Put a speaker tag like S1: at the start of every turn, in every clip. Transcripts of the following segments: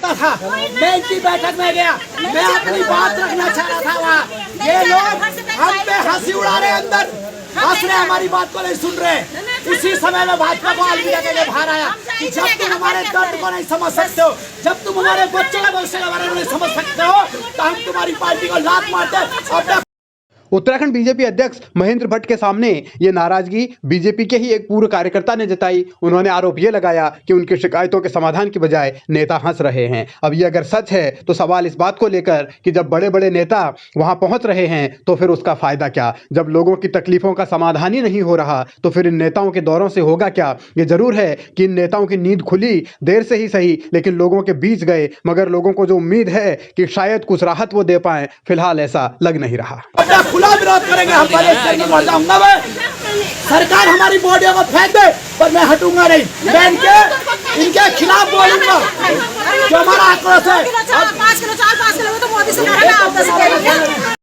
S1: सकता था। मैं इनकी बैठक में गया, मैं अपनी बात रखना चाह रहा था वहाँ। ये लोग हम पे हंसी उड़ा रहे, अंदर हंस रहे, हमारी बात को नहीं सुन रहे। उसी समय में भाजपा को अलविदा के लिए बाहर आया कि जब तुम हमारे दर्द को नहीं समझ सकते हो, जब तुम हमारे बच्चों के भविष्य के बारे में नहीं समझ सकते हो, तो हम तुम्हारी पार्टी को लात मारते अपने।
S2: उत्तराखंड बीजेपी अध्यक्ष महेंद्र भट्ट के सामने ये नाराजगी बीजेपी के ही एक पूर्व कार्यकर्ता ने जताई। उन्होंने आरोप ये लगाया कि उनकी शिकायतों के समाधान की बजाय नेता हंस रहे हैं। अब ये अगर सच है तो सवाल इस बात को लेकर कि जब बड़े बड़े नेता वहां पहुंच रहे हैं तो फिर उसका फायदा क्या? जब लोगों की तकलीफों का समाधान ही नहीं हो रहा तो फिर इन नेताओं के दौरों से होगा क्या? ये जरूर है कि इन नेताओं की नींद खुली, देर से ही सही, लेकिन लोगों के बीच गए, मगर लोगों को जो उम्मीद है कि शायद कुछ राहत वो दे पाए, फिलहाल ऐसा लग नहीं रहा।
S1: खुला विरोध करेंगे हम, मर जाऊंगा मैं। सरकार हमारी बॉडियों को फेंक दे पर मैं हटूंगा नहीं। मैं इनके खिलाफ बोलूंगा जो हमारा आक्रोश है।
S3: 5 किलो तो मोदी सरकार है, आप 10 किलो।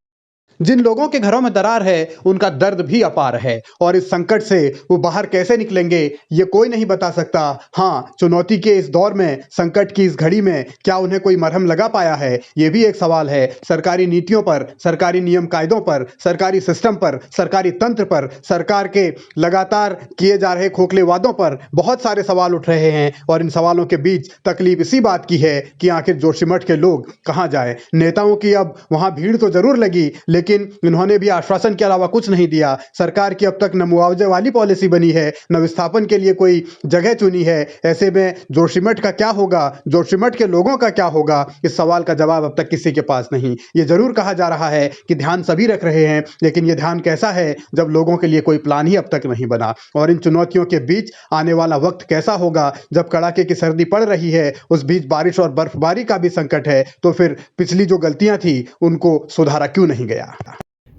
S2: जिन लोगों के घरों में दरार है उनका दर्द भी अपार है और इस संकट से वो बाहर कैसे निकलेंगे ये कोई नहीं बता सकता। हाँ, चुनौती के इस दौर में, संकट की इस घड़ी में क्या उन्हें कोई मरहम लगा पाया है, ये भी एक सवाल है। सरकारी नीतियों पर, सरकारी नियम कायदों पर, सरकारी सिस्टम पर, सरकारी तंत्र पर, सरकार के लगातार किए जा रहे खोखले वादों पर बहुत सारे सवाल उठ रहे हैं और इन सवालों के बीच तकलीफ इसी बात की है कि आखिर जोशीमठ के लोग कहाँ जाए। नेताओं की अब वहाँ भीड़ तो जरूर लगी, लेकिन इन्होंने भी आश्वासन के अलावा कुछ नहीं दिया। सरकार की अब तक न मुआवजे वाली पॉलिसी बनी है, न विस्थापन के लिए कोई जगह चुनी है। ऐसे में जोशीमठ का क्या होगा, जोशीमठ के लोगों का क्या होगा, इस सवाल का जवाब अब तक किसी के पास नहीं। ये जरूर कहा जा रहा है कि ध्यान सभी रख रहे हैं, लेकिन ये ध्यान कैसा है जब लोगों के लिए कोई प्लान ही अब तक नहीं बना। और इन चुनौतियों के बीच आने वाला वक्त कैसा होगा जब कड़ाके की सर्दी पड़ रही है, उस बीच बारिश और बर्फबारी का भी संकट है, तो फिर पिछली जो गलतियां थी उनको सुधारा क्यों नहीं गया?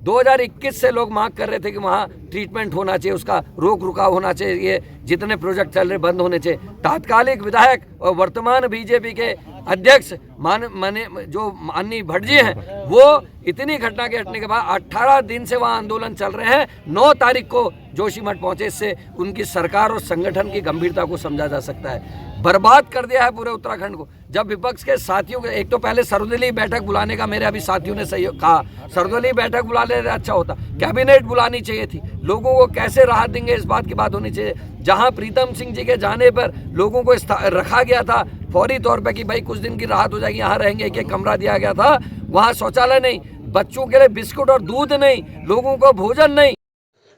S4: 2021 से लोग मांग कर रहे थे कि वहाँ ट्रीटमेंट होना चाहिए, उसका रोक रुकाव होना चाहिए, ये जितने प्रोजेक्ट चल रहे बंद होने चाहिए। तात्कालिक विधायक और वर्तमान बीजेपी के अध्यक्ष माननीय भट्ट जी हैं, वो इतनी घटना के हटने के बाद 18 दिन से वहाँ आंदोलन चल रहे हैं। 9 तारीख को जोशीमठ पहुंचे। इससे उनकी सरकार और संगठन की गंभीरता को समझा जा सकता है। बर्बाद कर दिया है पूरे उत्तराखंड को। जब विपक्ष के साथियों के, एक तो पहले सर्वदलीय बैठक बुलाने का मेरे अभी साथियों ने सही कहा, सर्वदलीय बैठक बुला ले अच्छा होता, कैबिनेट बुलानी चाहिए थी। लोगों को कैसे राहत देंगे इस बात की बात होनी चाहिए। जहां प्रीतम सिंह जी के जाने पर लोगों को रखा गया था फौरी तौर पर कि भाई कुछ दिन की राहत हो जाएगी, यहाँ रहेंगे, एक कमरा दिया गया था, वहाँ शौचालय नहीं, बच्चों के लिए बिस्कुट और दूध नहीं, लोगों को भोजन नहीं।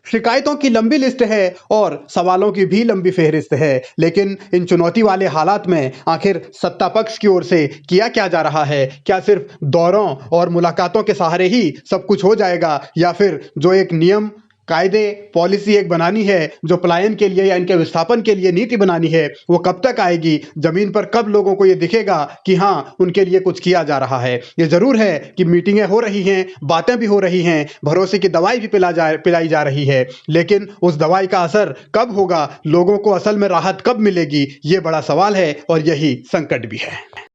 S2: शिकायतों की लंबी लिस्ट है और सवालों की भी लंबी फहरिस्त है, लेकिन इन चुनौती वाले हालात में आखिर सत्ता पक्ष की ओर से किया क्या जा रहा है? क्या सिर्फ दौरों और मुलाकातों के सहारे ही सब कुछ हो जाएगा, या फिर जो एक नियम कायदे पॉलिसी एक बनानी है, जो पलायन के लिए या इनके विस्थापन के लिए नीति बनानी है, वो कब तक आएगी? जमीन पर कब लोगों को ये दिखेगा कि हाँ, उनके लिए कुछ किया जा रहा है? ये जरूर है कि मीटिंगें हो रही हैं, बातें भी हो रही हैं, भरोसे की दवाई भी पिलाई जा रही है, लेकिन उस दवाई का असर कब होगा, लोगों को असल में राहत कब मिलेगी, ये बड़ा सवाल है और यही संकट भी है।